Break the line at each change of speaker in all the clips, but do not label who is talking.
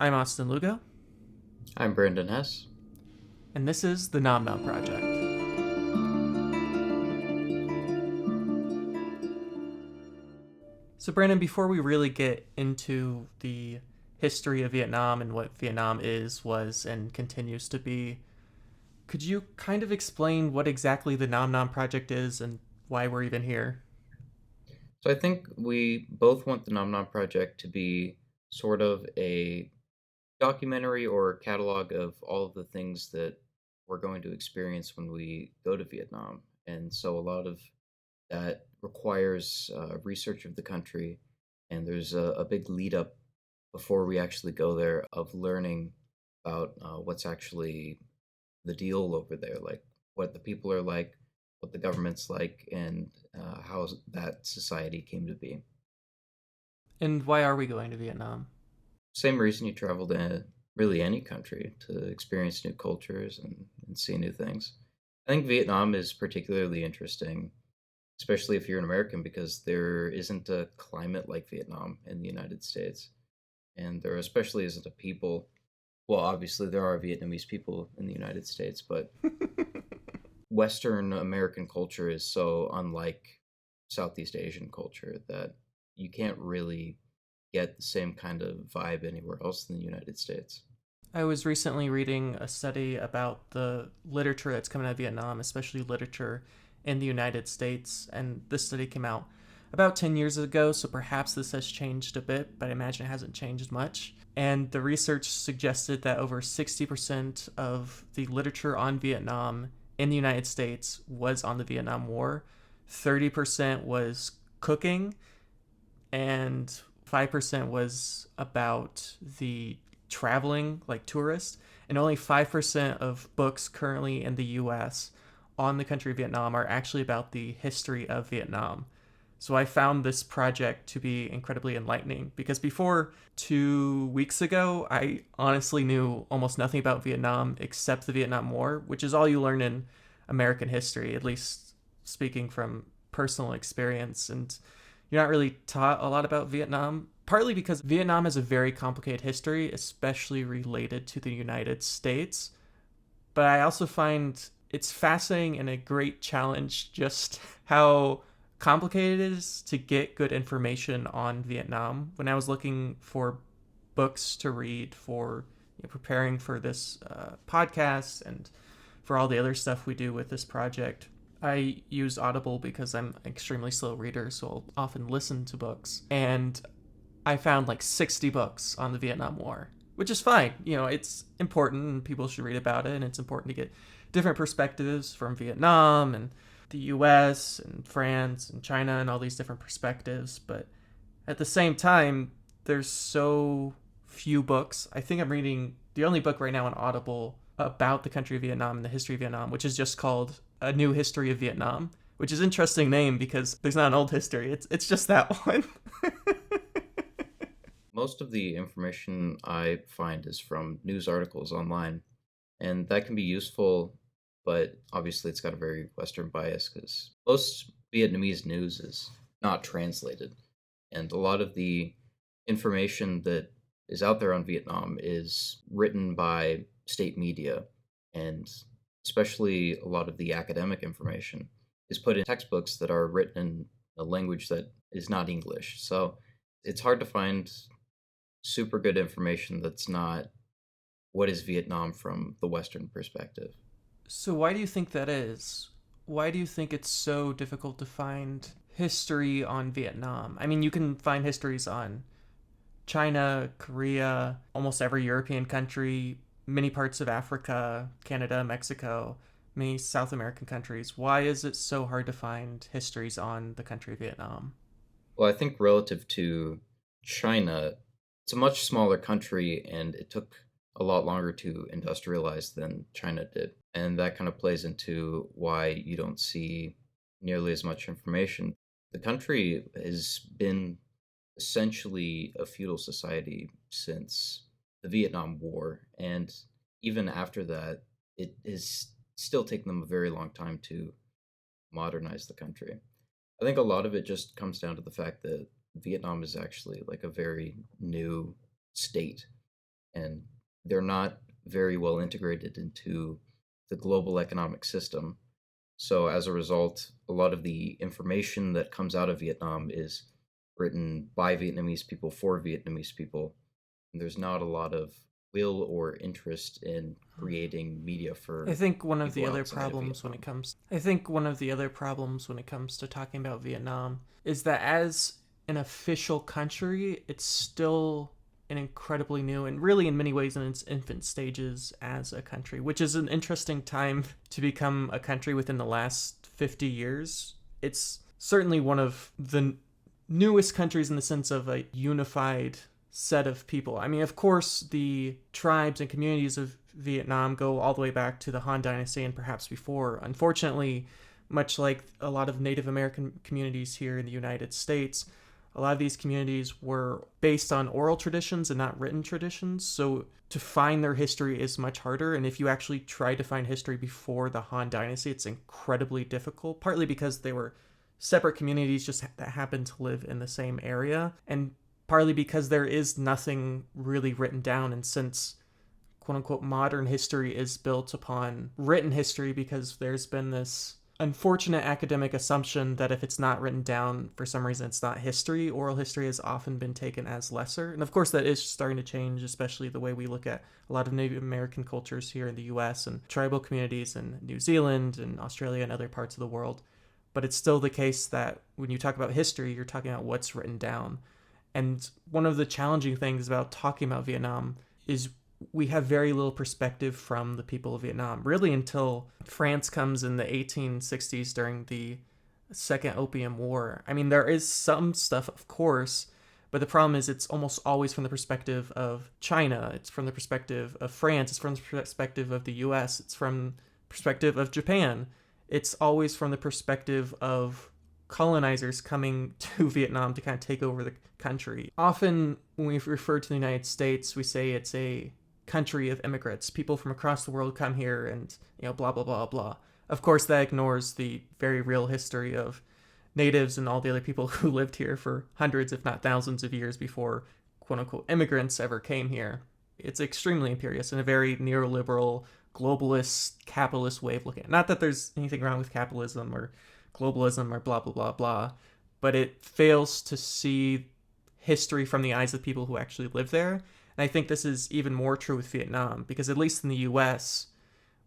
I'm Austin Lugo,
I'm Brandon Hess.
and this is the Nom Nom Project. So, Brandon, before we really get into the history of Vietnam and what Vietnam is, was, and continues to be, could you kind of explain what exactly the Nom Nom Project is and why we're even here?
So I think we both want the Nom Nom Project to be sort of a documentary or catalog of all of the things that we're going to experience when we go to Vietnam. And so a lot of that requires research of the country, and there's a big lead up before we actually go there of learning about what's actually the deal over there, like what the people are like, what the government's like, and how that society came to be.
And why are we going to Vietnam?
Same reason you travel to really any country to experience new cultures and see new things. I think Vietnam is particularly interesting, especially if you're an American, because there isn't a climate like Vietnam in the United States. And there especially isn't a people. Well, obviously, there are Vietnamese people in the United States, but Western American culture is so unlike Southeast Asian culture that you can't really get the same kind of vibe anywhere else in the United States.
I was recently reading a study about the literature that's coming out of Vietnam, especially literature in the United States, and this study came out about 10 years ago, so perhaps this has changed a bit, but I imagine it hasn't changed much. And the research suggested that over 60% of the literature on Vietnam in the United States was on the Vietnam War, 30% was cooking, and 5% was about the traveling, like tourists, and only 5% of books currently in the US on the country of Vietnam are actually about the history of Vietnam. So I found this project to be incredibly enlightening because before 2 weeks ago, I honestly knew almost nothing about Vietnam except the Vietnam War, which is all you learn in American history, at least speaking from personal experience. And you're not really taught a lot about Vietnam, partly because Vietnam has a very complicated history, especially related to the United States. But I also find it's fascinating and a great challenge just how complicated it is to get good information on Vietnam. When I was looking for books to read for preparing for this podcast and for all the other stuff we do with this project, I use Audible because I'm an extremely slow reader, so I'll often listen to books. And I found like 60 books on the Vietnam War, which is fine. It's important and people should read about it, and it's important to get different perspectives from Vietnam and the US and France and China and all these different perspectives. But at the same time, there's so few books. I think I'm reading the only book right now on Audible about the country of Vietnam and the history of Vietnam, which is just called A New History of Vietnam, which is an interesting name because there's not an old history. It's just that one.
Most of the information I find is from news articles online, and that can be useful, but obviously it's got a very Western bias because most Vietnamese news is not translated. And a lot of the information that is out there on Vietnam is written by state media, and especially a lot of the academic information is put in textbooks that are written in a language that is not English. So it's hard to find super good information that's not what is Vietnam from the Western perspective.
So, why do you think that is? Why do you think it's so difficult to find history on Vietnam? I mean, you can find histories on China, Korea, almost every European country, many parts of Africa, Canada, Mexico, many South American countries. Why is it so hard to find histories on the country of Vietnam?
Well, I think relative to China, it's a much smaller country and it took a lot longer to industrialize than China did. And that kind of plays into why you don't see nearly as much information. The country has been essentially a feudal society since the Vietnam War. And even after that, it has still taken them a very long time to modernize the country. I think a lot of it just comes down to the fact that Vietnam is actually like a very new state. and they're not very well integrated into the global economic system. So as a result, a lot of the information that comes out of Vietnam is written by Vietnamese people for Vietnamese people. And there's not a lot of will or interest in creating media
I
for
think one of the
people
other
outside of
problems when it
Vietnam.
comes I think one of the other problems when it comes to talking about Vietnam is that as an official country, it's still an incredibly new and really in many ways in its infant stages as a country, which is an interesting time to become a country within the last 50 years. It's certainly one of the newest countries in the sense of a unified set of people. I mean, of course, the tribes and communities of Vietnam go all the way back to the Han Dynasty and perhaps before. Unfortunately, much like a lot of Native American communities here in the United States, a lot of these communities were based on oral traditions and not written traditions. So to find their history is much harder. And if you actually try to find history before the Han Dynasty, it's incredibly difficult, partly because they were separate communities just that happen to live in the same area, and partly because there is nothing really written down. And since quote unquote modern history is built upon written history, because there's been this unfortunate academic assumption that if it's not written down for some reason it's not history. Oral history has often been taken as lesser, and of course that is starting to change, especially the way we look at a lot of Native American cultures here in the US and tribal communities in New Zealand and Australia and other parts of the world. But it's still the case that when you talk about history, you're talking about what's written down. And one of the challenging things about talking about Vietnam is we have very little perspective from the people of Vietnam, really until France comes in the 1860s during the Second Opium War. I mean, there is some stuff, of course, but the problem is it's almost always from the perspective of China. It's from the perspective of France. It's from the perspective of the US. It's from the perspective of Japan. It's always from the perspective of colonizers coming to Vietnam to kind of take over the country. Often, when we refer to the United States, we say it's a country of immigrants. People from across the world come here and, blah, blah, blah, blah. Of course, that ignores the very real history of natives and all the other people who lived here for hundreds, if not thousands of years before quote unquote immigrants ever came here. It's extremely imperious and a very neoliberal, globalist, capitalist way of looking at it. Not that there's anything wrong with capitalism or globalism or blah, blah, blah, blah, but it fails to see history from the eyes of people who actually live there. And I think this is even more true with Vietnam, because at least in the US,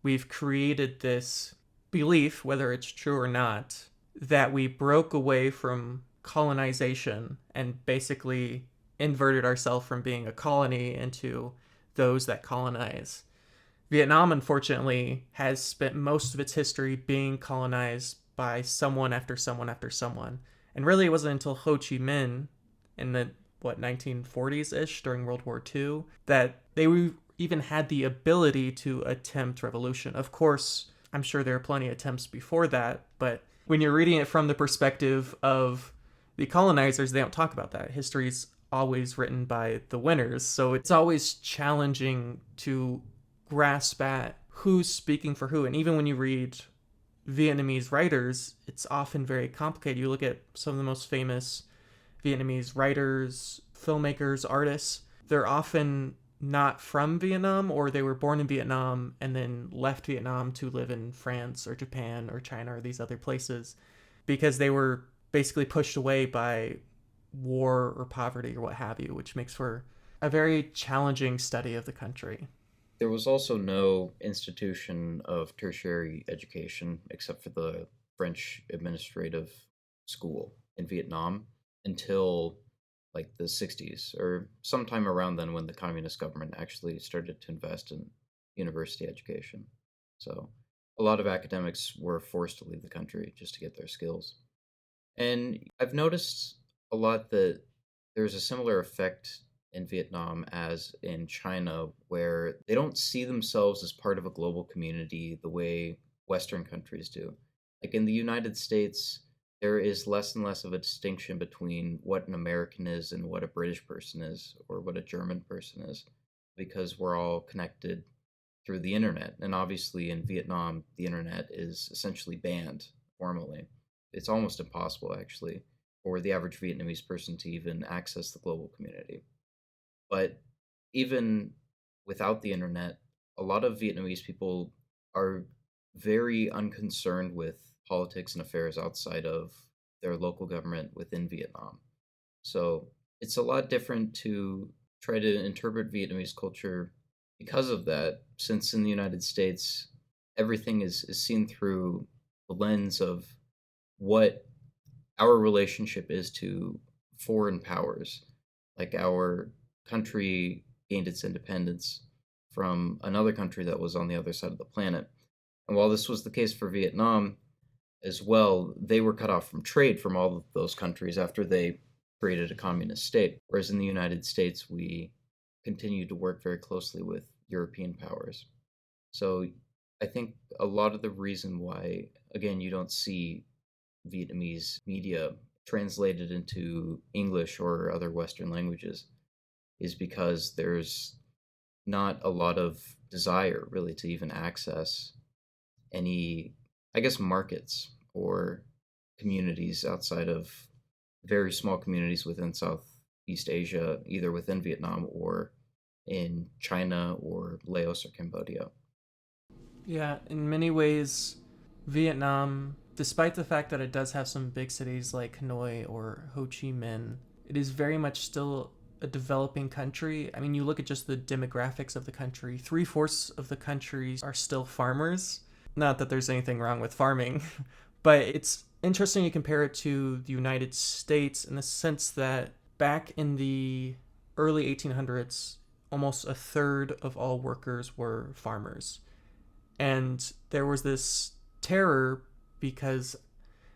we've created this belief, whether it's true or not, that we broke away from colonization and basically inverted ourselves from being a colony into those that colonize. Vietnam, unfortunately, has spent most of its history being colonized by someone after someone after someone. And really, it wasn't until Ho Chi Minh in the, 1940s ish during World War II that they even had the ability to attempt revolution. Of course, I'm sure there are plenty of attempts before that, but when you're reading it from the perspective of the colonizers, they don't talk about that. History's always written by the winners, so it's always challenging to grasp at who's speaking for who. And even when you read Vietnamese writers, it's often very complicated. You look at some of the most famous Vietnamese writers, filmmakers, artists, they're often not from Vietnam, or they were born in Vietnam and then left Vietnam to live in France or Japan or China or these other places because they were basically pushed away by war or poverty or what have you, which makes for a very challenging study of the country.
There was also no institution of tertiary education except for the French administrative school in Vietnam until like the 60s or sometime around then when the communist government actually started to invest in university education. So a lot of academics were forced to leave the country just to get their skills. And I've noticed a lot that there's a similar effect in Vietnam as in China, where they don't see themselves as part of a global community the way Western countries do. Like in the United States, there is less and less of a distinction between what an American is and what a British person is, or what a German person is, because we're all connected through the internet. And obviously, in Vietnam, the internet is essentially banned formally. It's almost impossible, actually, for the average Vietnamese person to even access the global community. But even without the internet, a lot of Vietnamese people are very unconcerned with politics and affairs outside of their local government within Vietnam. So it's a lot different to try to interpret Vietnamese culture because of that, since in the United States, everything is seen through the lens of what our relationship is to foreign powers. Like our country gained its independence from another country that was on the other side of the planet. And while this was the case for Vietnam as well, they were cut off from trade from all of those countries after they created a communist state. Whereas in the United States, we continued to work very closely with European powers. So I think a lot of the reason why, again, you don't see Vietnamese media translated into English or other Western languages is because there's not a lot of desire really to even access any, I guess, markets or communities outside of very small communities within Southeast Asia, either within Vietnam or in China or Laos or Cambodia.
Yeah, in many ways, Vietnam, despite the fact that it does have some big cities like Hanoi or Ho Chi Minh, it is very much still a developing country. I mean, you look at just the demographics of the country, three-fourths of the country are still farmers. Not that there's anything wrong with farming, but it's interesting to compare it to the United States in the sense that back in the early 1800s, almost a third of all workers were farmers. And there was this terror because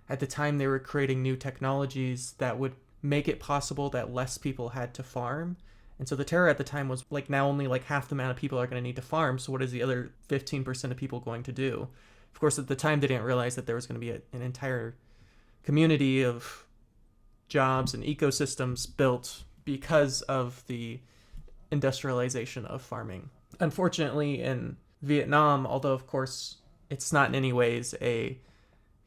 at the time they were creating new technologies that would make it possible that less people had to farm. And so the terror at the time was like, now only like half the amount of people are going to need to farm. So what is the other 15% of people going to do? Of course, at the time they didn't realize that there was going to be an entire community of jobs and ecosystems built because of the industrialization of farming. Unfortunately, in Vietnam, although of course it's not in any ways a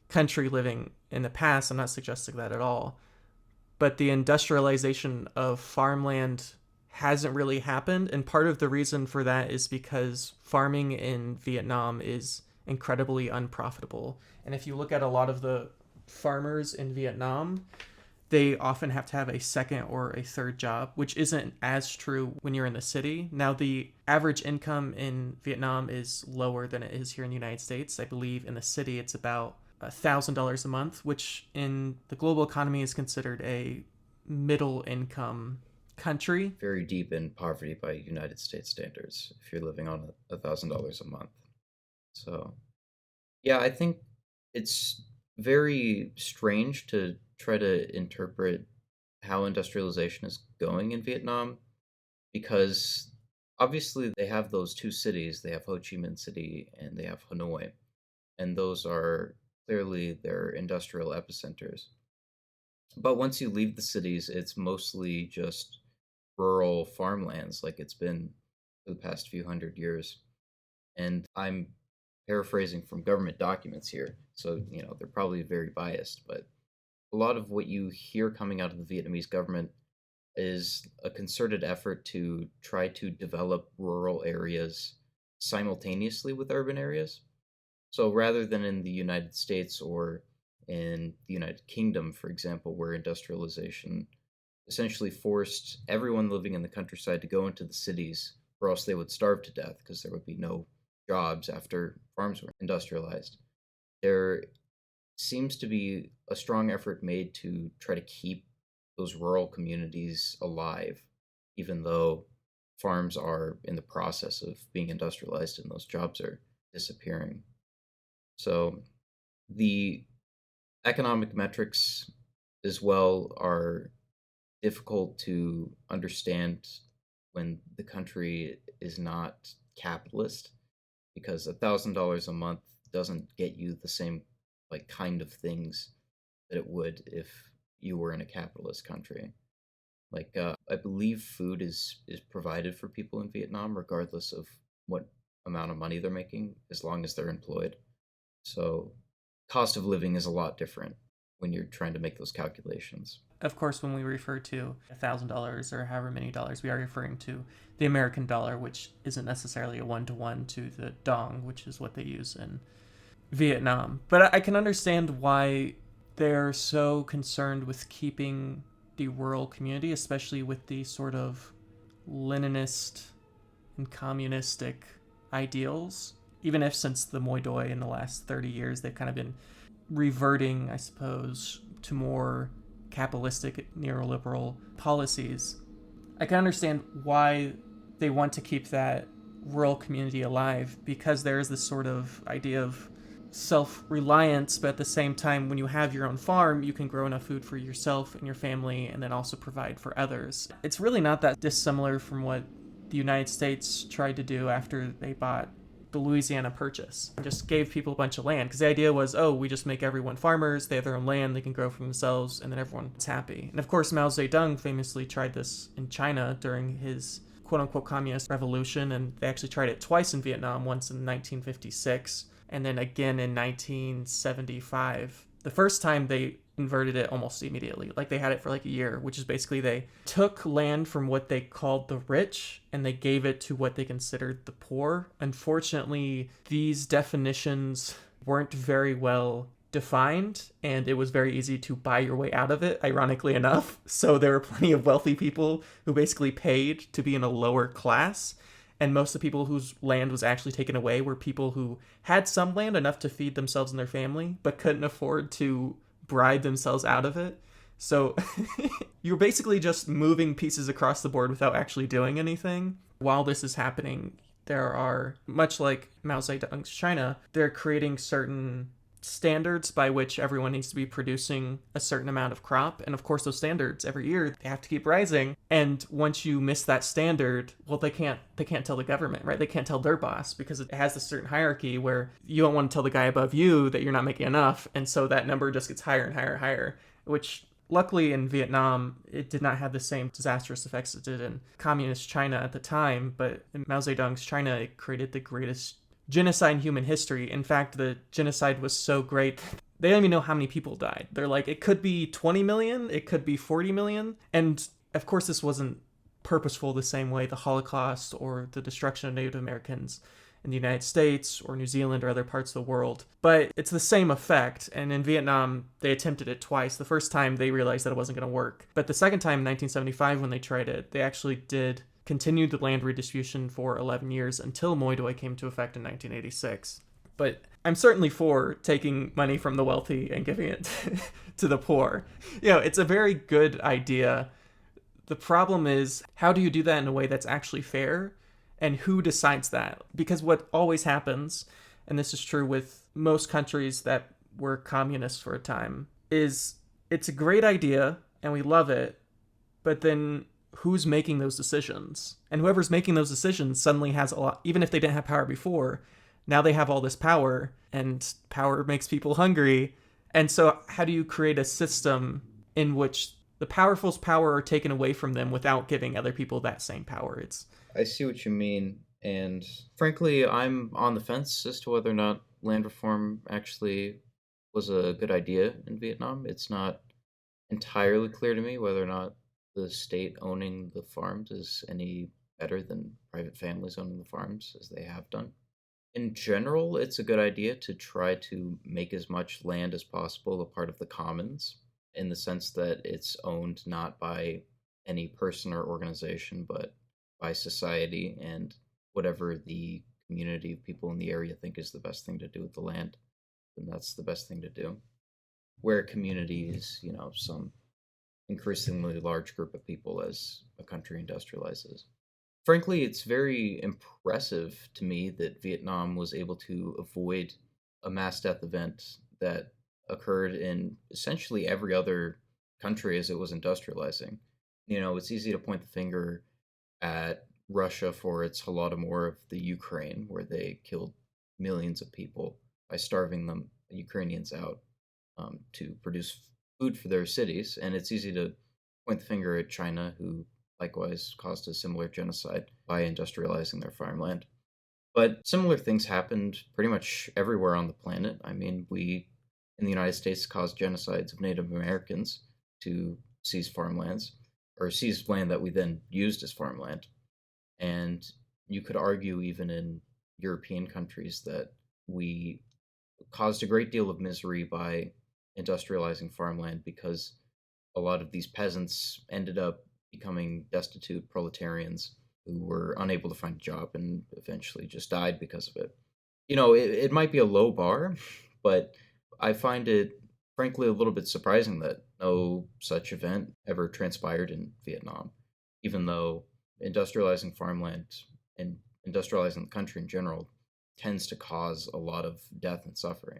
country living in the past, I'm not suggesting that at all, but the industrialization of farmland hasn't really happened. And part of the reason for that is because farming in Vietnam is incredibly unprofitable. And if you look at a lot of the farmers in Vietnam, they often have to have a second or a third job, which isn't as true when you're in the city. Now, the average income in Vietnam is lower than it is here in the United States. I believe in the city it's about $1,000 a month, which in the global economy is considered a middle income country.
Very deep in poverty by United States standards if you're living on $1,000 a month. So, yeah, I think it's very strange to try to interpret how industrialization is going in Vietnam because obviously they have those two cities. They have Ho Chi Minh City and they have Hanoi, and those are clearly their industrial epicenters. But once you leave the cities, it's mostly just rural farmlands like it's been for the past few hundred years. And I'm paraphrasing from government documents here, so they're probably very biased, but a lot of what you hear coming out of the Vietnamese government is a concerted effort to try to develop rural areas simultaneously with urban areas. So rather than in the United States or in the United Kingdom, for example, where industrialization essentially forced everyone living in the countryside to go into the cities, or else they would starve to death because there would be no jobs after farms were industrialized. There seems to be a strong effort made to try to keep those rural communities alive, even though farms are in the process of being industrialized and those jobs are disappearing. So the economic metrics as well are difficult to understand when the country is not capitalist because $1,000 a month doesn't get you the same like kind of things that it would if you were in a capitalist country. Like I believe food is provided for people in Vietnam regardless of what amount of money they're making as long as they're employed. So cost of living is a lot different when you're trying to make those calculations.
Of course, when we refer to $1,000 or however many dollars, we are referring to the American dollar, which isn't necessarily a one-to-one to the dong, which is what they use in Vietnam. But I can understand why they're so concerned with keeping the rural community, especially with the sort of Leninist and communistic ideals. Even if since the Moi Doi in the last 30 years, they've kind of been reverting, I suppose, to more capitalistic neoliberal policies. I can understand why they want to keep that rural community alive, because there is this sort of idea of self-reliance, but at the same time, when you have your own farm, you can grow enough food for yourself and your family and then also provide for others. It's really not that dissimilar from what the United States tried to do after they bought the Louisiana Purchase. Just gave people a bunch of land, because the idea was, oh, we just make everyone farmers, they have their own land, they can grow for themselves, and then everyone's happy. And of course, Mao Zedong famously tried this in China during his quote-unquote communist revolution, and they actually tried it twice in Vietnam, once in 1956 and then again in 1975. The first time they inverted it almost immediately. Like they had it for like a year, which is basically they took land from what they called the rich and they gave it to what they considered the poor. Unfortunately, these definitions weren't very well defined and it was very easy to buy your way out of it, ironically enough. So there were plenty of wealthy people who basically paid to be in a lower class. And most of the people whose land was actually taken away were people who had some land enough to feed themselves and their family, but couldn't afford to bribe themselves out of it. So you're basically just moving pieces across the board without actually doing anything. While this is happening, there are, much like Mao Zedong's China, they're creating certain standards by which everyone needs to be producing a certain amount of crop. And of course, those standards every year, they have to keep rising. And once you miss that standard, well, they can't tell the government, right? They can't tell their boss, because it has this certain hierarchy where you don't want to tell the guy above you that you're not making enough. And so that number just gets higher and higher and higher, which luckily in Vietnam, it did not have the same disastrous effects it did in communist China at the time. But in Mao Zedong's China, it created the greatest genocide in human history. In fact, the genocide was so great, they don't even know how many people died. They're like, it could be 20 million, it could be 40 million. And of course, this wasn't purposeful the same way the Holocaust or the destruction of Native Americans in the United States or New Zealand or other parts of the world. But it's the same effect. And in Vietnam, they attempted it twice. The first time, they realized that it wasn't going to work. But the second time, in 1975, when they tried it, they actually did continued the land redistribution for 11 years until Moi Doi came into effect in 1986. But I'm certainly for taking money from the wealthy and giving it to the poor. You know, it's a very good idea. The problem is, how do you do that in a way that's actually fair? And who decides that? Because what always happens, and this is true with most countries that were communist for a time, is it's a great idea and we love it, but then who's making those decisions? And whoever's making those decisions suddenly has a lot, even if they didn't have power before, now they have all this power, and power makes people hungry. And so how do you create a system in which the powerful's power are taken away from them without giving other people that same power?
I see what you mean, and frankly, I'm on the fence as to whether or not land reform actually was a good idea in Vietnam. It's not entirely clear to me whether or not the state owning the farms is any better than private families owning the farms, as they have done. In general, it's a good idea to try to make as much land as possible a part of the commons, in the sense that it's owned not by any person or organization, but by society and whatever the community of people in the area think is the best thing to do with the land, then that's the best thing to do. Where a community is, some increasingly large group of people as a country industrializes. Frankly, it's very impressive to me that Vietnam was able to avoid a mass death event that occurred in essentially every other country as it was industrializing. It's easy to point the finger at Russia for its Holodomor of the Ukraine, where they killed millions of people by starving the Ukrainians out to produce food for their cities. And it's easy to point the finger at China, who likewise caused a similar genocide by industrializing their farmland. But similar things happened pretty much everywhere on the planet. I mean, we in the United States caused genocides of Native Americans to seized farmlands, or seized land that we then used as farmland. And you could argue, even in European countries, that we caused a great deal of misery by industrializing farmland because a lot of these peasants ended up becoming destitute proletarians who were unable to find a job and eventually just died because of it. It might be a low bar, but I find it frankly a little bit surprising that no such event ever transpired in Vietnam, even though industrializing farmland and industrializing the country in general tends to cause a lot of death and suffering.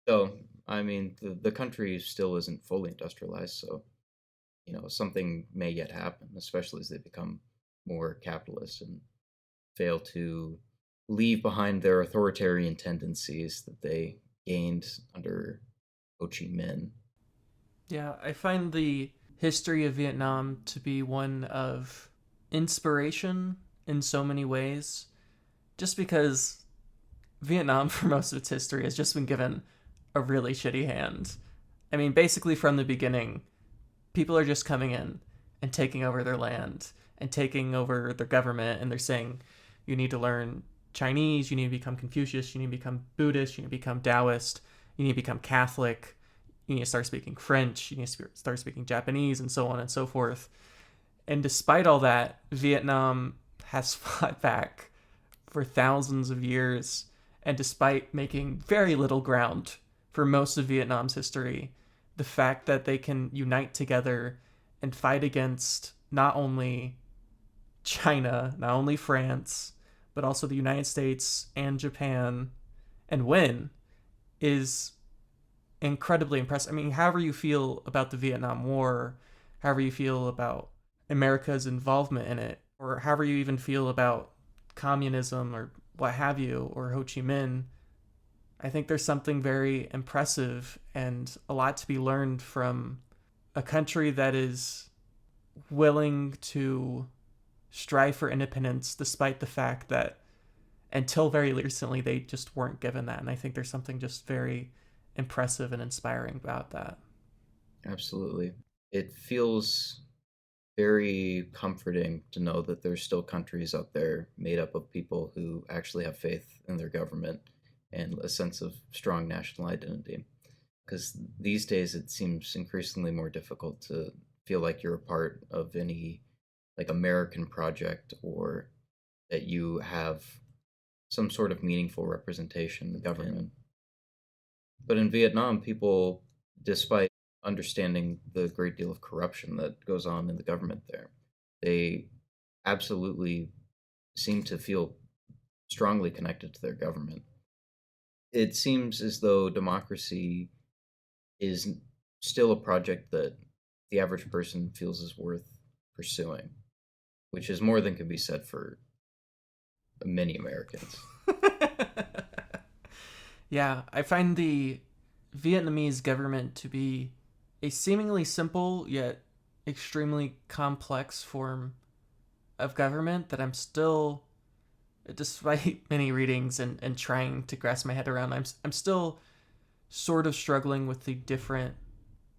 So, I mean, the country still isn't fully industrialized, so, something may yet happen, especially as they become more capitalist and fail to leave behind their authoritarian tendencies that they gained under Ho Chi Minh.
Yeah, I find the history of Vietnam to be one of inspiration in so many ways, just because Vietnam, for most of its history, has just been given a really shitty hand. I mean, basically from the beginning, people are just coming in and taking over their land and taking over their government, and they're saying, you need to learn Chinese, you need to become Confucius, you need to become Buddhist, you need to become Taoist, you need to become Catholic, you need to start speaking French, you need to start speaking Japanese, and so on and so forth. And despite all that, Vietnam has fought back for thousands of years, and despite making very little ground for most of Vietnam's history, the fact that they can unite together and fight against not only China, not only France, but also the United States and Japan and win is incredibly impressive. I mean, however you feel about the Vietnam War, however you feel about America's involvement in it, or however you even feel about communism or what have you, or Ho Chi Minh, I think there's something very impressive and a lot to be learned from a country that is willing to strive for independence despite the fact that until very recently they just weren't given that. And I think there's something just very impressive and inspiring about that.
Absolutely. It feels very comforting to know that there's still countries out there made up of people who actually have faith in their government and a sense of strong national identity. Because these days it seems increasingly more difficult to feel like you're a part of any like American project, or that you have some sort of meaningful representation in the government. But in Vietnam, people, despite understanding the great deal of corruption that goes on in the government there, they absolutely seem to feel strongly connected to their government. It seems as though democracy is still a project that the average person feels is worth pursuing, which is more than can be said for many Americans.
Yeah, I find the Vietnamese government to be a seemingly simple yet extremely complex form of government that I'm still, despite many readings and trying to grasp my head around, I'm still sort of struggling with the different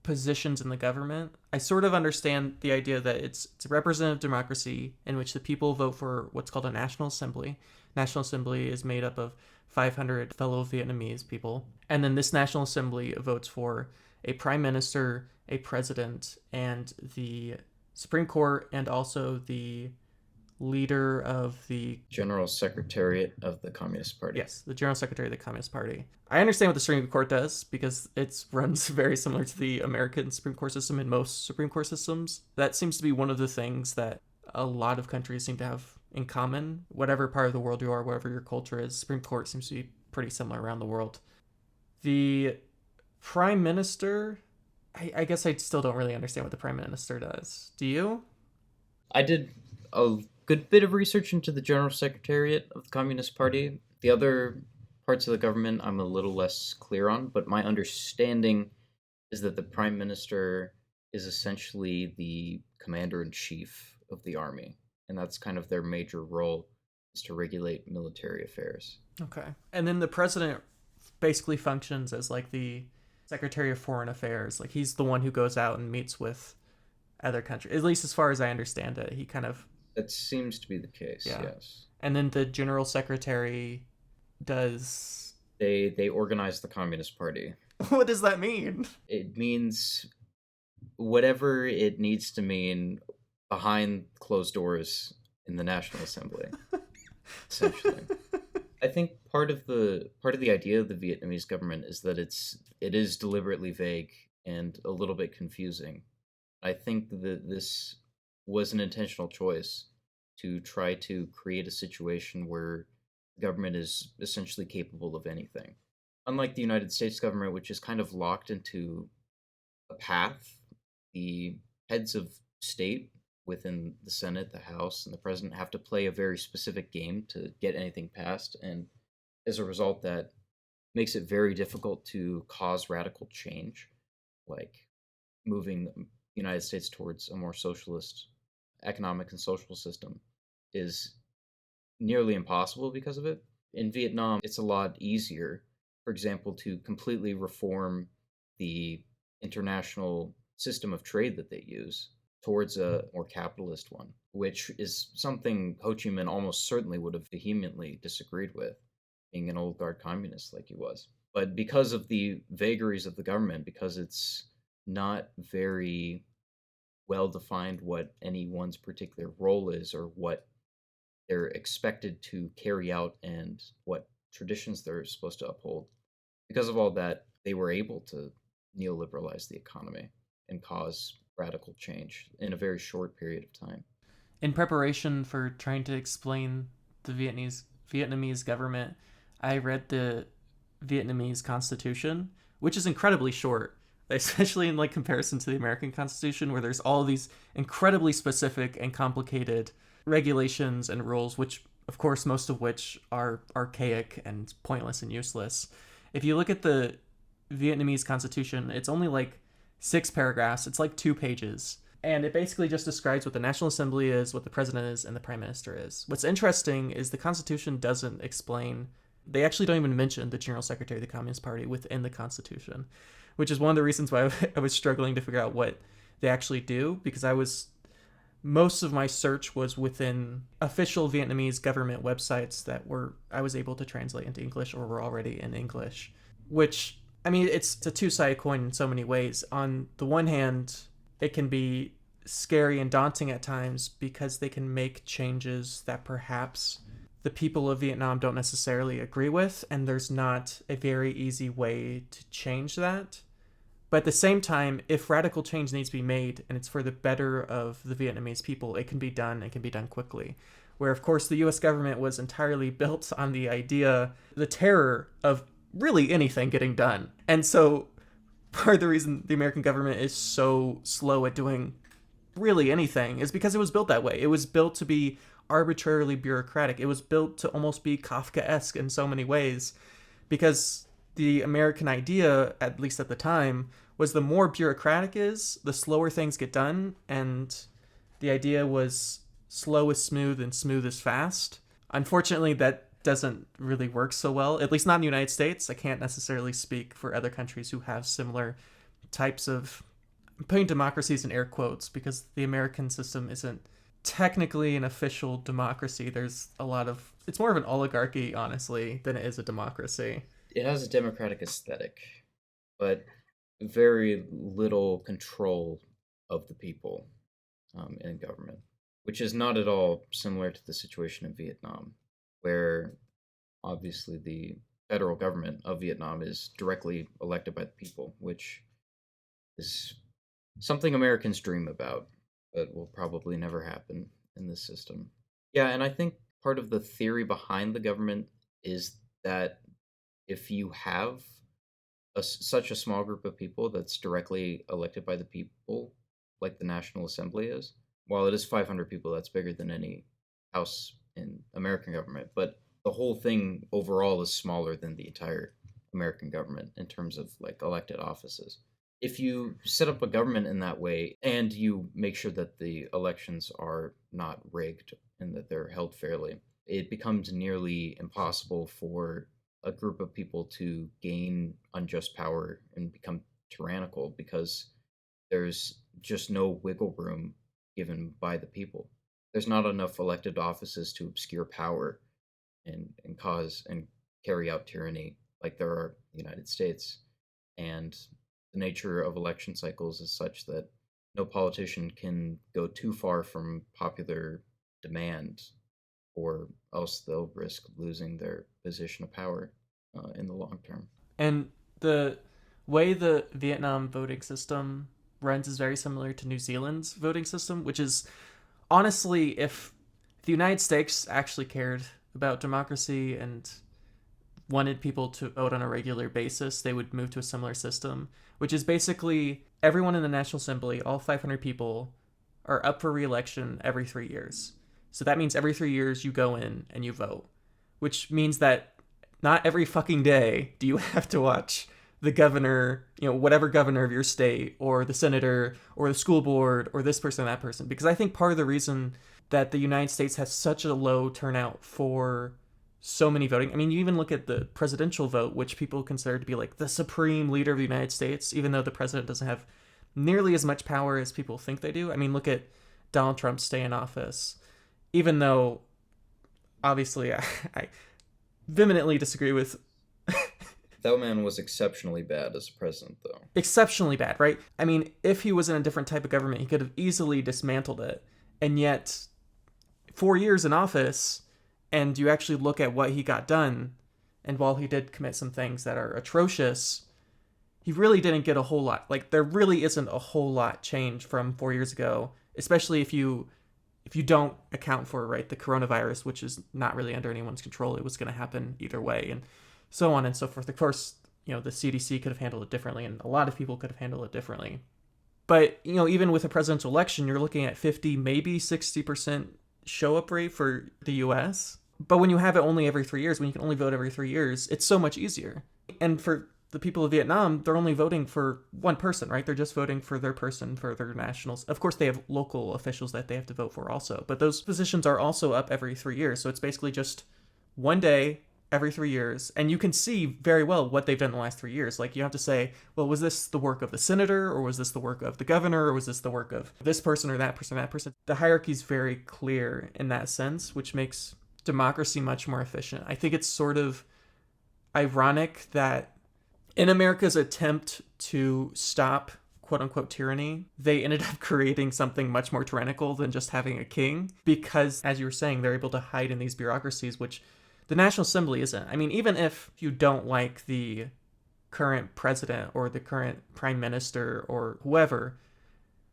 positions in the government. I sort of understand the idea that it's a representative democracy in which the people vote for what's called a national assembly. National assembly is made up of 500 fellow Vietnamese people, and then this national assembly votes for a prime minister, a president, and the Supreme Court, and also the leader of the
General Secretariat of the Communist Party.
Yes, the General Secretary of the Communist Party. I understand what the Supreme Court does because it runs very similar to the American Supreme Court system in most Supreme Court systems. That seems to be one of the things that a lot of countries seem to have in common. Whatever part of the world you are, whatever your culture is, Supreme Court seems to be pretty similar around the world. The Prime Minister, I guess I still don't really understand what the Prime Minister does. Do you?
I did a good bit of research into the General Secretariat of the Communist Party. The other parts of the government I'm a little less clear on, but my understanding is that the Prime Minister is essentially the commander in chief of the army, and that's kind of their major role, is to regulate military affairs.
Okay. And then the president basically functions as like the Secretary of Foreign Affairs. Like he's the one who goes out and meets with other countries. At least as far as I understand it, he kind of
That seems to be the case,
yeah.
yes.
And then the general secretary does.
They organize the Communist Party.
What does that mean?
It means whatever it needs to mean behind closed doors in the National Assembly, essentially. I think part of the idea of the Vietnamese government is that it is deliberately vague and a little bit confusing. I think that this was an intentional choice to try to create a situation where the government is essentially capable of anything. Unlike the United States government, which is kind of locked into a path, the heads of state within the Senate, the House, and the president have to play a very specific game to get anything passed. And as a result, that makes it very difficult to cause radical change, like moving the United States towards a more socialist economic and social system is nearly impossible because of it. In Vietnam, it's a lot easier, for example, to completely reform the international system of trade that they use towards a more capitalist one, which is something Ho Chi Minh almost certainly would have vehemently disagreed with, being an old guard communist like he was. But because of the vagaries of the government, because it's not very well defined what anyone's particular role is or what they're expected to carry out and what traditions they're supposed to uphold. Because of all that, they were able to neoliberalize the economy and cause radical change in a very short period of time.
In preparation for trying to explain the Vietnamese government, I read the Vietnamese Constitution, which is incredibly short, especially in like comparison to the American Constitution, where there's all these incredibly specific and complicated regulations and rules, which of course most of which are archaic and pointless and useless. If you look at the Vietnamese Constitution, it's only like 6 paragraphs. It's like 2 pages. And it basically just describes what the National Assembly is, what the president is, and the prime minister is. What's interesting is the Constitution doesn't explain, they actually don't even mention the General Secretary of the Communist Party within the Constitution, which is one of the reasons why I was struggling to figure out what they actually do, because most of my search was within official Vietnamese government websites that I was able to translate into English or were already in English, which, I mean, it's a two-sided coin in so many ways. On the one hand, it can be scary and daunting at times because they can make changes that perhaps the people of Vietnam don't necessarily agree with, and there's not a very easy way to change that. But at the same time, if radical change needs to be made and it's for the better of the Vietnamese people, it can be done. It can be done quickly. Where, of course, the US government was entirely built on the idea, the terror of really anything getting done. And so part of the reason the American government is so slow at doing really anything is because it was built that way. It was built to be arbitrarily bureaucratic. It was built to almost be Kafkaesque in so many ways because the American idea, at least at the time, was the more bureaucratic is, the slower things get done, and the idea was slow is smooth and smooth is fast. Unfortunately, that doesn't really work so well, at least not in the United States. I can't necessarily speak for other countries who have similar types of, I'm putting democracies in air quotes because the American system isn't technically an official democracy. There's a lot of, it's more of an oligarchy, honestly, than it is a democracy.
It has a democratic aesthetic, but very little control of the people in government, which is not at all similar to the situation in Vietnam, where obviously the federal government of Vietnam is directly elected by the people, which is something Americans dream about, but will probably never happen in this system. Yeah, and I think part of the theory behind the government is that if you have such a small group of people that's directly elected by the people, like the National Assembly is, while it is 500 people, that's bigger than any house in American government. But the whole thing overall is smaller than the entire American government in terms of like elected offices. If you set up a government in that way and you make sure that the elections are not rigged and that they're held fairly, it becomes nearly impossible for a group of people to gain unjust power and become tyrannical because there's just no wiggle room given by the people. There's not enough elected offices to obscure power and cause and carry out tyranny like there are in the United States. And the nature of election cycles is such that no politician can go too far from popular demand, or else they'll risk losing their position of power in the long term.
And the way the Vietnam voting system runs is very similar to New Zealand's voting system, which is honestly, if the United States actually cared about democracy and wanted people to vote on a regular basis, they would move to a similar system, which is basically everyone in the National Assembly, all 500 people, are up for re-election every 3 years. So that means every 3 years you go in and you vote, which means that not every fucking day do you have to watch the governor, whatever governor of your state, or the senator, or the school board, or this person, that person. Because I think part of the reason that the United States has such a low turnout for so many voting. I mean, you even look at the presidential vote, which people consider to be like the supreme leader of the United States, even though the president doesn't have nearly as much power as people think they do. I mean, look at Donald Trump's stay in office, even though obviously I vehemently disagree with.
That man was exceptionally bad as a president, though.
Exceptionally bad, right? I mean, if he was in a different type of government, he could have easily dismantled it. And yet, 4 years in office, and you actually look at what he got done, and while he did commit some things that are atrocious, he really didn't get a whole lot. Like, there really isn't a whole lot change from 4 years ago, especially if you don't account for, right, the coronavirus, which is not really under anyone's control. It was going to happen either way, and so on and so forth. Of course, the CDC could have handled it differently, and a lot of people could have handled it differently. But, even with a presidential election, you're looking at 50, maybe 60% show up rate for the US. But when you have it only every 3 years, when you can only vote every 3 years, it's so much easier. And for the people of Vietnam, they're only voting for one person, right? They're just voting for their person, for their nationals. Of course, they have local officials that they have to vote for also. But those positions are also up every 3 years. So it's basically just one day every 3 years, and you can see very well what they've done in the last 3 years. Like, you have to say, well, was this the work of the senator, or was this the work of the governor, or was this the work of this person or that person, that person? The hierarchy is very clear in that sense, which makes democracy much more efficient. I think it's sort of ironic that in America's attempt to stop quote unquote tyranny, they ended up creating something much more tyrannical than just having a king, because, as you were saying, they're able to hide in these bureaucracies, which the National Assembly isn't. I mean, even if you don't like the current president or the current prime minister or whoever,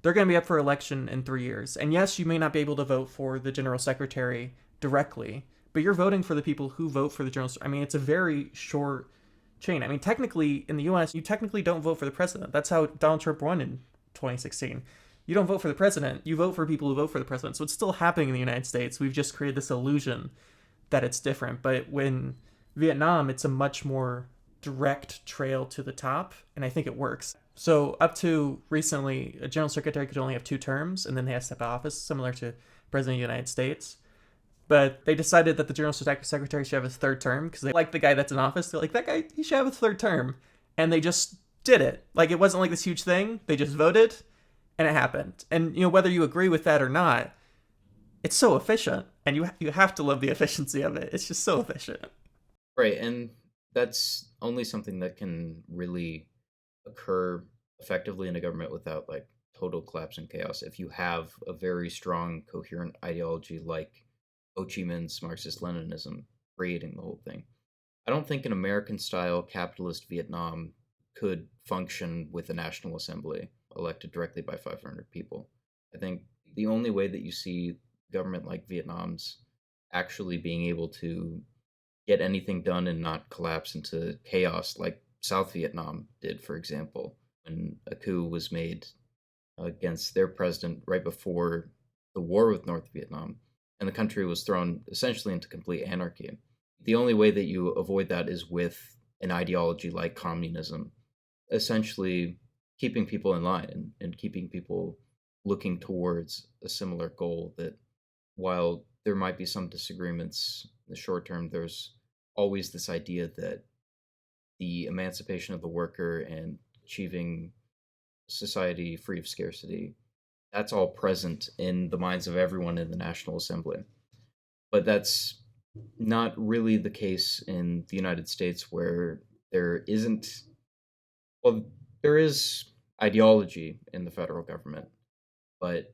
they're going to be up for election in 3 years. And yes, you may not be able to vote for the general secretary directly, but you're voting for the people who vote for the general. I mean, it's a very short chain. I mean, technically, in the US, you technically don't vote for the president. That's how Donald Trump won in 2016. You don't vote for the president. You vote for people who vote for the president. So it's still happening in the United States. We've just created this illusion that it's different. But when Vietnam, it's a much more direct trail to the top, and I think it works. So up to recently, a general secretary could only have 2 terms, and then they have to step out of office, similar to President of the United States. But they decided that the general secretary should have a 3rd term because they like the guy that's in office. They're like, that guy, he should have a 3rd term. And they just did it. Like, it wasn't like this huge thing. They just voted, and it happened. And, whether you agree with that or not, it's so efficient, and you have to love the efficiency of it. It's just so efficient.
Right, and that's only something that can really occur effectively in a government without like total collapse and chaos if you have a very strong, coherent ideology like Ho Chi Minh's Marxist-Leninism creating the whole thing. I don't think an American-style capitalist Vietnam could function with a National Assembly elected directly by 500 people. I think the only way that you see government like Vietnam's actually being able to get anything done and not collapse into chaos like South Vietnam did, for example, when a coup was made against their president right before the war with North Vietnam, and the country was thrown essentially into complete anarchy. The only way that you avoid that is with an ideology like communism, essentially keeping people in line and keeping people looking towards a similar goal that while there might be some disagreements in the short term, there's always this idea that the emancipation of the worker and achieving society free of scarcity, that's all present in the minds of everyone in the National Assembly. But that's not really the case in the United States, where there isn't, well, there is ideology in the federal government, but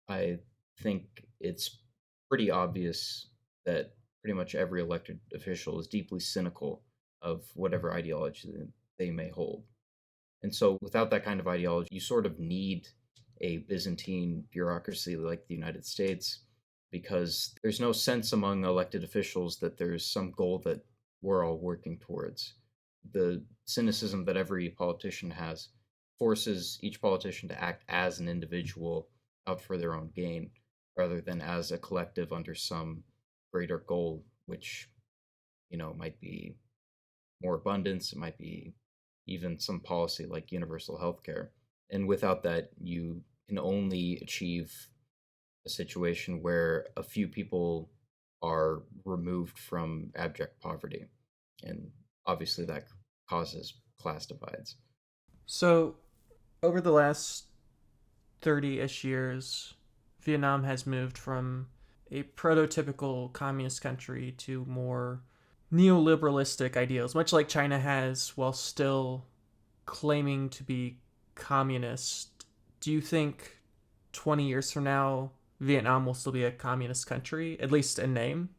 I think it's pretty obvious that pretty much every elected official is deeply cynical of whatever ideology they may hold. And so, without that kind of ideology, you sort of need a Byzantine bureaucracy like the United States, because there's no sense among elected officials that there's some goal that we're all working towards. The cynicism that every politician has forces each politician to act as an individual out for their own gain rather than as a collective under some greater goal, which, might be more abundance, it might be even some policy like universal health care. And without that, you can only achieve a situation where a few people are removed from abject poverty. And obviously, that causes class divides.
So, over the last 30 ish years, Vietnam has moved from a prototypical communist country to more neoliberalistic ideals, much like China has, while still claiming to be communist. Do you think 20 years from now, Vietnam will still be a communist country, at least in name?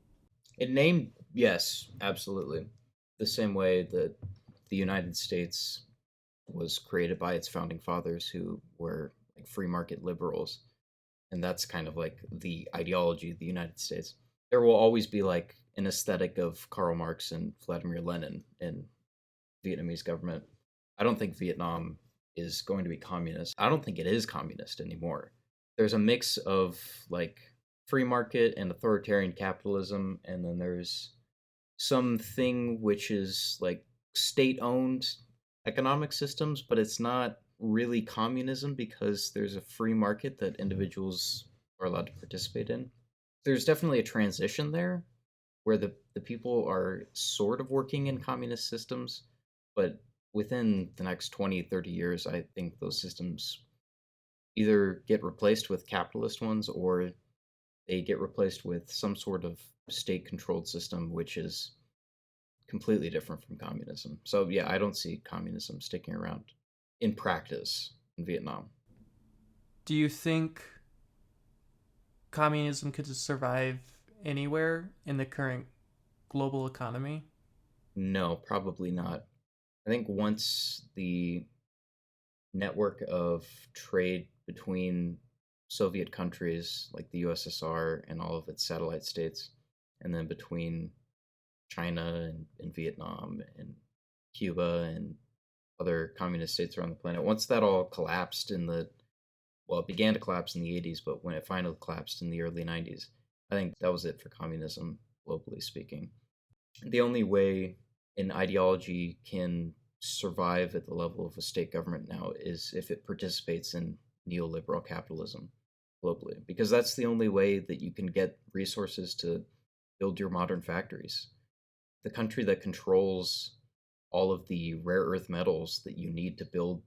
In name, yes, absolutely. The same way that the United States was created by its founding fathers, who were like free market liberals, and that's kind of like the ideology of the United States. There will always be like an aesthetic of Karl Marx and Vladimir Lenin in Vietnamese government. I don't think Vietnam is going to be communist. I don't think it is communist anymore. There's a mix of like free market and authoritarian capitalism, and then there's something which is like state owned economic systems, but it's not really communism because there's a free market that individuals are allowed to participate in. There's definitely a transition there where the people are sort of working in communist systems, but within the next 20, 30 years, I think those systems either get replaced with capitalist ones or they get replaced with some sort of state controlled system, which is completely different from communism. So, yeah, I don't see communism sticking around in practice in Vietnam.
Do you think communism could survive anywhere in the current global economy?
No, probably not. I think once the network of trade between Soviet countries like the USSR and all of its satellite states, and then between China and Vietnam and Cuba and other communist states around the planet. Once that all collapsed well, it began to collapse in the 80s, but when it finally collapsed in the early 90s, I think that was it for communism, globally speaking. The only way an ideology can survive at the level of a state government now is if it participates in neoliberal capitalism globally, because that's the only way that you can get resources to build your modern factories. The country that controls all of the rare earth metals that you need to build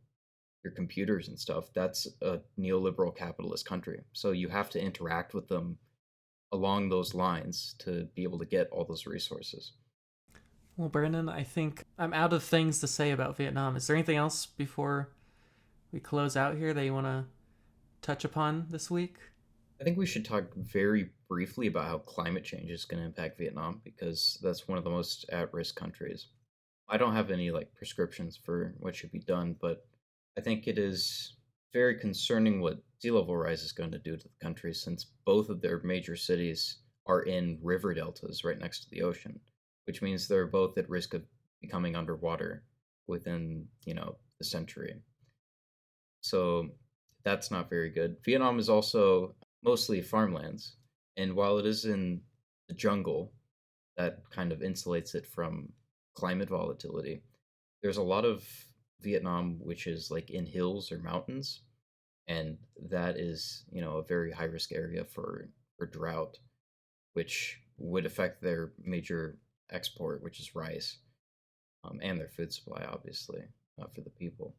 your computers and stuff, that's a neoliberal capitalist country. So you have to interact with them along those lines to be able to get all those resources.
Well, Brandon, I think I'm out of things to say about Vietnam. Is there anything else before we close out here that you want to touch upon this week?
I think we should talk very briefly about how climate change is going to impact Vietnam, because that's one of the most at-risk countries. I don't have any like prescriptions for what should be done, but I think it is very concerning what sea level rise is going to do to the country, since both of their major cities are in river deltas right next to the ocean, which means they're both at risk of becoming underwater within, the century. So that's not very good. Vietnam is also mostly farmlands, and while it is in the jungle, that kind of insulates it from climate volatility. There's a lot of Vietnam which is like in hills or mountains, and that is, a very high risk area for drought, which would affect their major export, which is rice, and their food supply, obviously, for the people.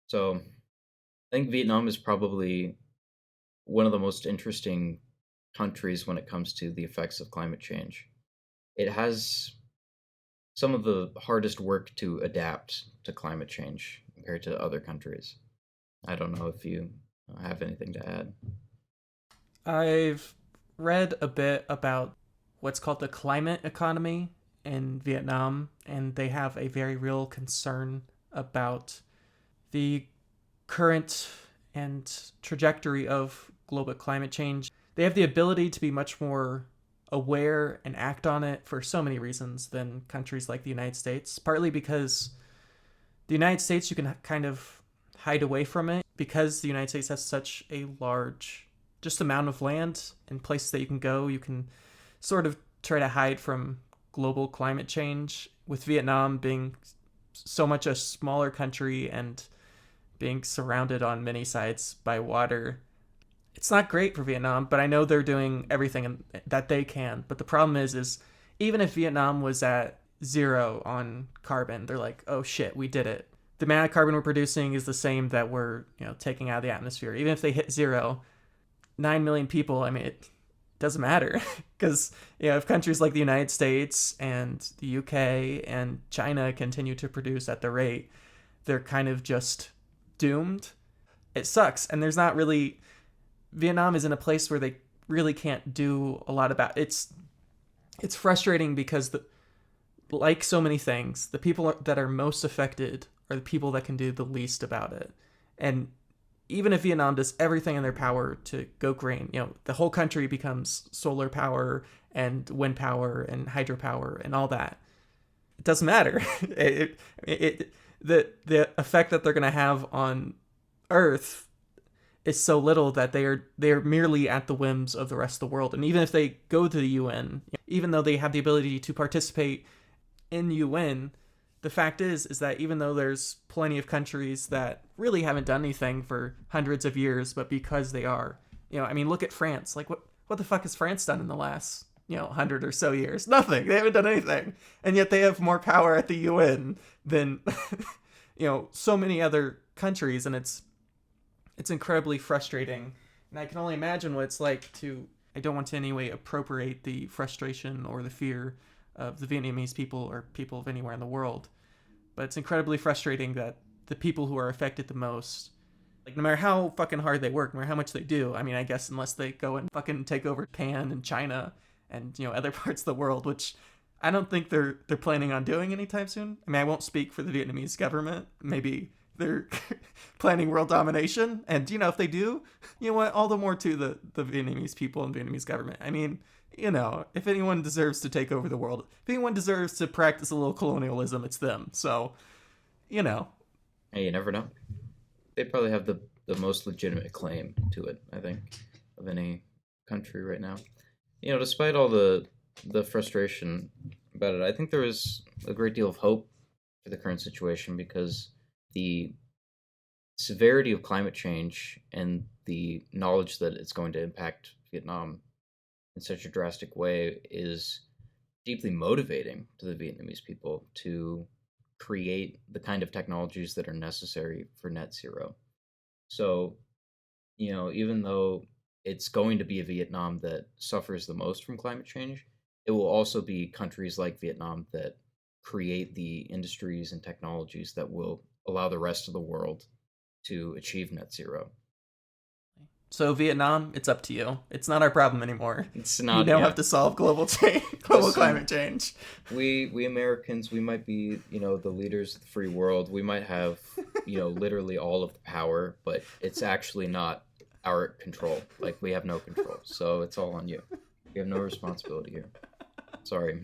So I think Vietnam is probably one of the most interesting countries when it comes to the effects of climate change. It has some of the hardest work to adapt to climate change compared to other countries. I don't know if you have anything to add.
I've read a bit about what's called the climate economy in Vietnam, and they have a very real concern about the current and trajectory of global climate change. They have the ability to be much more aware and act on it for so many reasons than countries like the United States, partly because the United States you can kind of hide away from it because the United States has such a large just amount of land and places that you can go. You can sort of try to hide from global climate change. With Vietnam being so much a smaller country and being surrounded on many sides by water, it's not great for Vietnam, but I know they're doing everything that they can. But the problem is even if Vietnam was at zero on carbon, they're like, oh shit, we did it. The amount of carbon we're producing is the same that we're taking out of the atmosphere. Even if they hit zero, 9 million people, I mean, it doesn't matter because if countries like the United States and the UK and China continue to produce at the rate, they're kind of just doomed. It sucks, and there's not really. Vietnam is in a place where they really can't do a lot about it. It's frustrating because like so many things, the people that are most affected are the people that can do the least about it. And even if Vietnam does everything in their power to go green, the whole country becomes solar power and wind power and hydropower and all that. It doesn't matter. The effect that they're going to have on Earth is so little that they are merely at the whims of the rest of the world. And even if they go to the UN, even though they have the ability to participate in UN, the fact is that even though there's plenty of countries that really haven't done anything for hundreds of years, but because they are, I mean, look at France. Like, what the fuck has France done in the last 100 or so years? Nothing. They haven't done anything, and yet they have more power at the UN than so many other countries, and it's incredibly frustrating. And I can only imagine what it's like to. I don't want to in any way appropriate the frustration or the fear of the Vietnamese people or people of anywhere in the world, but it's incredibly frustrating that the people who are affected the most, like, no matter how fucking hard they work, no matter how much they do, I mean, I guess unless they go and fucking take over Japan and China and other parts of the world, which I don't think they're planning on doing anytime soon. I mean, I won't speak for the Vietnamese government. Maybe they're planning world domination, and if they do, what, all the more to the Vietnamese people and Vietnamese government. I mean, if anyone deserves to take over the world, if anyone deserves to practice a little colonialism, it's them. So,
Hey, you never know. They probably have the most legitimate claim to it, I think, of any country right now. Despite all the frustration about it, I think there is a great deal of hope for the current situation because the severity of climate change and the knowledge that it's going to impact Vietnam in such a drastic way is deeply motivating to the Vietnamese people to create the kind of technologies that are necessary for net zero. So, even though it's going to be a Vietnam that suffers the most from climate change, it will also be countries like Vietnam that create the industries and technologies that will allow the rest of the world to achieve net zero.
So Vietnam, it's up to you. It's not our problem anymore.
It's not.
You don't have to solve global climate change.
We Americans, we might be, the leaders of the free world. We might have, literally all of the power, but it's actually not our control. Like, we have no control. So it's all on you. You have no responsibility here. Sorry.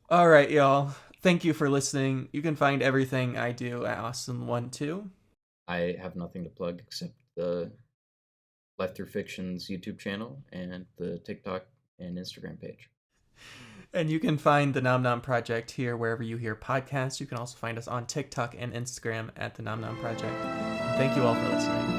All right, y'all. Thank you for listening. You can find everything I do at Austin12.
I have nothing to plug except the Life Through Fiction's YouTube channel and the TikTok and Instagram page.
And you can find the Nom Nom Project here wherever you hear podcasts. You can also find us on TikTok and Instagram at the Nom Nom Project. And thank you all for listening.